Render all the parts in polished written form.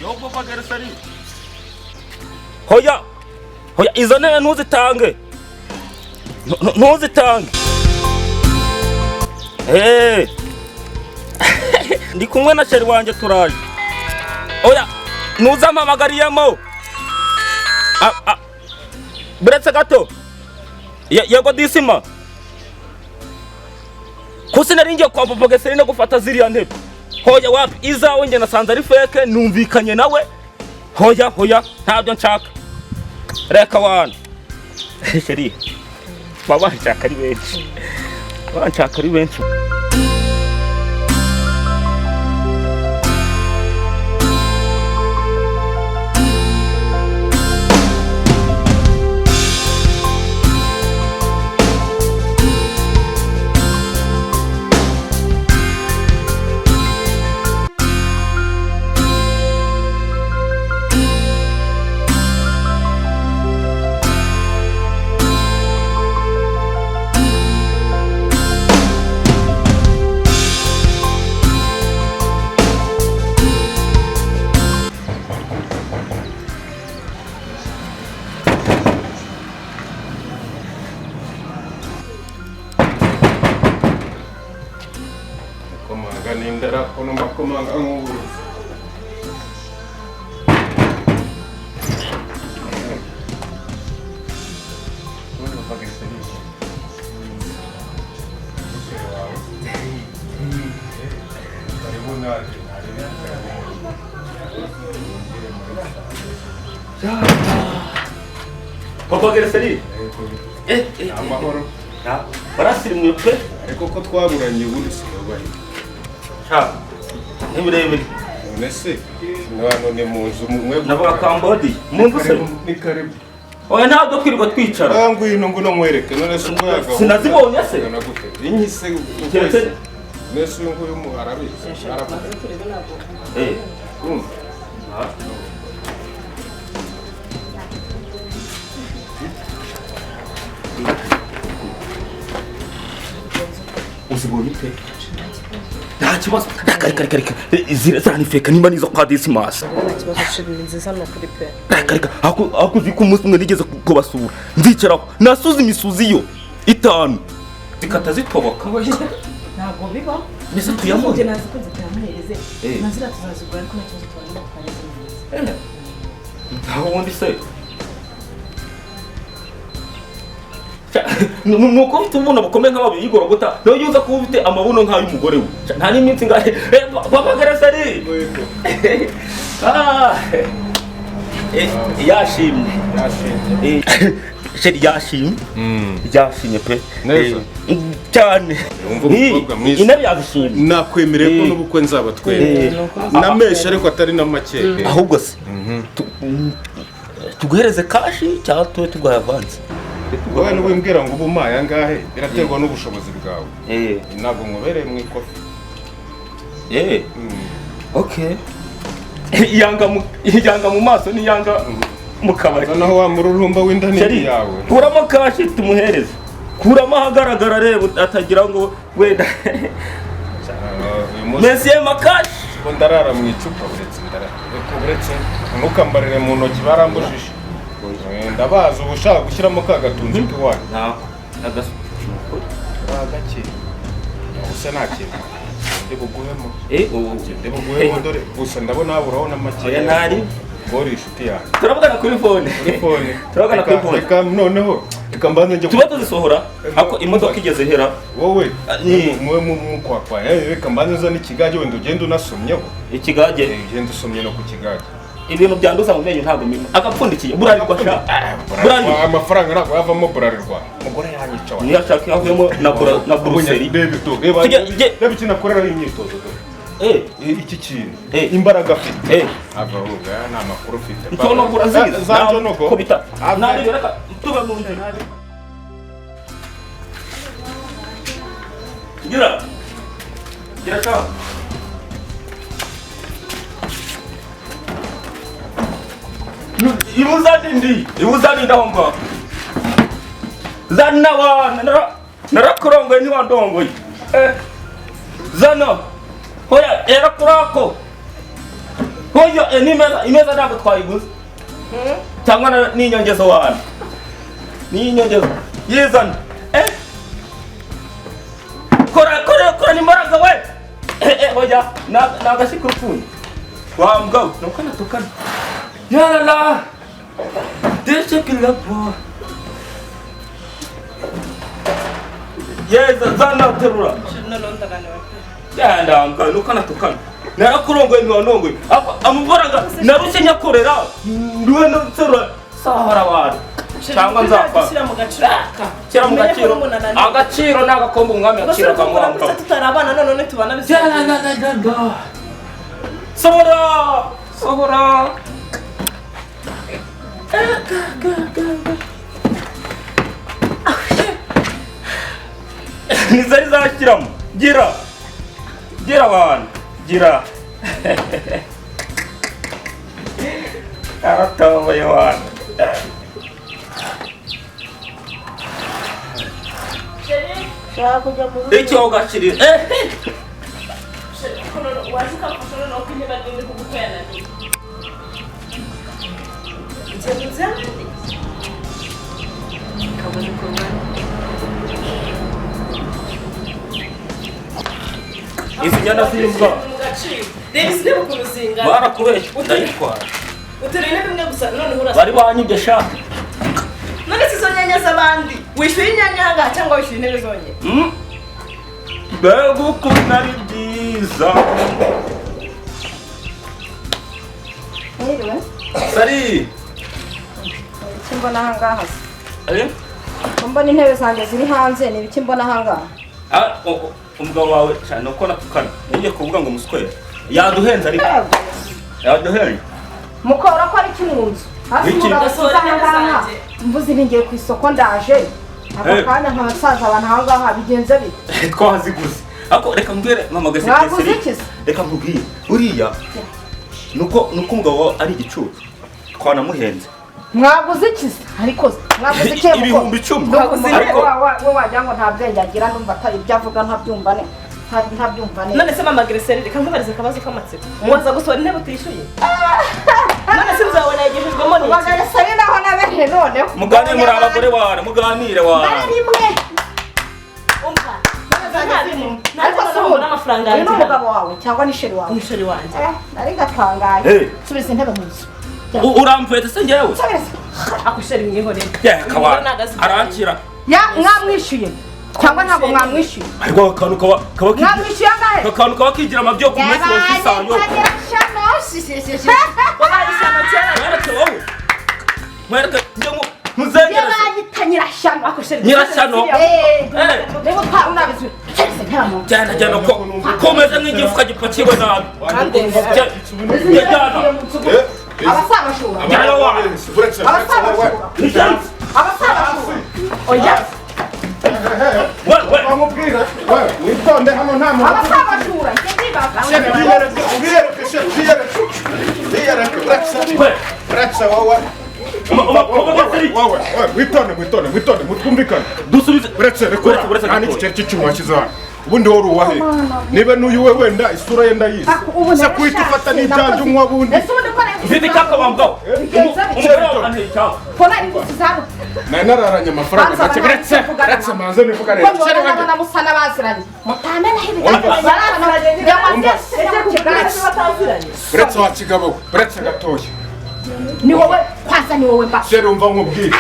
Yogo Bagersari. Hoya izo ntebe ntuzitange. Ntuzitange. Ndi kumwe na sheri wanje turaje. Oya ntuzampamagariyemo. Buretse gato. Yego disima. Kusi nari ngiye kwa Papa Geseri no gufata ziriya ntebe. Hoya wapi izawe nge nasanze ari feke numvikanye nawe. Hoya ntabyo nshaka. Reka wana. Sheri. Baba nshaka ari benshi. Banshaka ari benshi. Nindera kono makomanga nguru. Kono Bagersari. Karibuna Papa Gersari. amahoro. Barasiri mwe Ariko ko twaburanye ubundi sigabaye. Nibirebire. Nese none munzu mwe Navuga Cambodia. Munzu se. Ni karibu. Oya ntabwo kwirirwa twicara. Ngwino nguno mwereke none se ubwo yagaho. Sinazibonye se. Nagute. Inyise Keretse nese nguyu mu arabizi. Uzibonye te. Nta kibazo. Reka. Zira ni fake niba nizo kwa Dismas. Nta kibazo shibiri nziza no kuri pe. Reka. Akuzi ku munsi umwe nigeze kubasura. Nzicaraho. Nasuze imisuzi yo 5. Zikata zitoboka. Ntabwo biba. Mbese tuyamuje nazi ko zitamuhereze. Nazira tuzazigura ariko nta kibazo tubona kukareza. Ntaho wundi se. Nuko ufite ubuno bukomeye nk'ababi y'igorogota no yuza kuba ufite amabuno nk'ay'umugore we nta n'iminsi ngahe Papa Gersari yashimye sheri yashimye pe cyane inabi yabishimye nakwemereye ko n'ubukwe nzaba twemeye namesha ariko atari na make ahubwo se tuguhereze kashi cyangwa tube tuguhaye avance. Wowe n'ubimbwira ngo ubu maya ngahe biraterwa n'ubushobozi bwawe. Ntabwo nkubereye mu ikofi. Okay. Yanga mu maso ni yanga mu kabari. Naho wa mururumba w'indani yawe. Kuramo kashi tumuhereze. Kuramo ahagaragara reba atagira ngo wenda. Monsieur Makashi. Ko ndarara mu icupa uretse ntukambarire mu ntoki barambujije. Ndabaza ubushaka gushyiramo ka gatunzi k'iwanyu. Agake. Gusa ntakintu. Ndibuguhemo dore gusa ndabona haburaho na make. Oya ntari. Bori inshuti yanjye. Turabugana kuri phone. Turabugana kuri phone. Reka noneho mbanze njye. Tuba tuzisohora ako imodoka igeze hera. Wowe mwe mukwakwa. Reka mbanze nzana ikigage wenda ugenda unasomyeho. Ikigage ugenda usomye no ku kigage. Ibintu byanduza mu menyo ntabwo mima agapfundikiye burarirwa sha burarirwa amafaranga ntabwo yavamo burarirwa umugore yanyica wa niyo ashaka yavemo na bruseli bebe to reba iki nakorera imyitozo iki kintu imbaraga afite agahuga nta makuru ufite icyo no buraziza zanjo nogo kubita nari reka tuba mu nda nari gira cha Ibuzani ndahomba. Zana wa narakurongoye ni wandongoye. Zana. Hoya era kurako. hoya imeza ntabwo twayiguze cyangwa n'inyongezo wanyu n'inyongezo yizana korana imbaraga we hoya nagashyika urukundo wa mugabo nuko natukana yalala deshekila po yeza zanaterura yanda mugabo nuko natukana narakurongoye ntiwanongoye amubaraga narushye nyakorera ndiwe naterura sahara abantu cyangwa nzapfa shyira mu gaciro agaciro n'agakombe umwami yakira akamwanga tutarabana none tubana sohora nizari zakiramo gira abantu gira aratomboye abantu icyo ugakirira izi njyana z'imbwa barakubeshya ndayitwara bari banyibye shaka none si izo nyanya z'abandi wishyuye inyanya ahangaha cyangwa wishyuye intebe zonyine mbega ukuntu ari byiza sari ibiki mbona ahangaha mbona intebe zanjye ziri hanze ni ibiki mbona ahangaha umugabo wawe cyane uko natukana ngiye kuvuga ngo muswere yaduhenze ariko yaduhenze mukora ko ari kimwunzu hasi umugabo usize ahangaha mvuze ntingiye ku isoko ndaje ako kanya nkabasaza abantu ahangaha bigenze bite twahaziguze ako reka mbwire mama gase mwaguze iki se reka nkubwire uriya nuko umugabo ari igicucu twanamuhenze mwaguze iki se ariko mwaguze iki ibihumbi 10 ariko we wagira ngo nta bwenge agira ndumva atari ibyo avuga ntabyumva neza none se mama Greseri reka nkubarize akabazo k'amatsiko waza gusohora intebe utishyuye none se uzabona yagejejwemo n'iki Greseri naho nabehe none muganire muri abagore wana muganire wana rimwe umva ariko se ubu n'amafaranga uyu ni umugabo wawe cyangwa ni sheri wawe umusheri wanjye nari gatangaye subiza intebe mu nzu uramfete se njyewe akusheri mwihorere arankira mwamwishyuye cyangwa ntabwo mwamwishyuye ariko akantu kaba mwamwishyuye angahe akantu kaba kigira amabyo ku munsi wa kisanyo wabaye ishyano kera mwereke wowe mwereke njye muzengereze nyirashyano nyirashyano rero utwara unabizi jyana ko umeze nk'igifuka gipakiwe nabi abasabashura oya witonde hano nta muntu abasabashura witonde mutwumvikane dusubize uretse nta n'igiceri cy'icyuma washyize hano ubundi wari uwahe niba n'uyu we wenda isura ye ndayizi se kuhita ufata n'ibyanjye unywa bundi mfite icyaka wambaho umugore wawe anteye icyaka nari nararanye amafaranga make uretse manze nivuga rero namusana baziranye uretse wa kigabo we uretse gatoya ni wowe kwanza ni wowe mbasha sheri umva nkubwire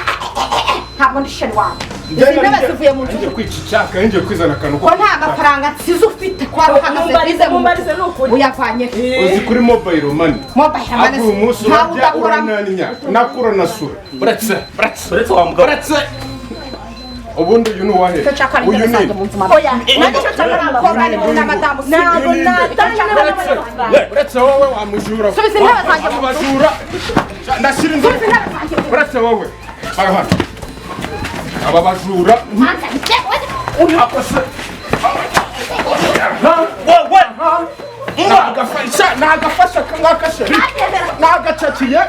ntabwo ndi sheri wawe izi ntebe zivuye mu nzu ngiye kwica icyaka ngiye kwizana akantu ko nta mafaranga nsize ufite ko wari uhagaze bize mu nzu uyavanye uzi kuri mobile money mobile money uyu munsi urarya urananinya nakura nasura uretse wa mugabo uretse ubundi uyu ni uwahe uyu ni oya nacyo cyakora ko bari mu madamu ntabwo uretse wowe wamujura subiza intebe zanjye mu bajura ndashyira inzu uretse wowe aba bajura nagafasha kangakashe nagacakiye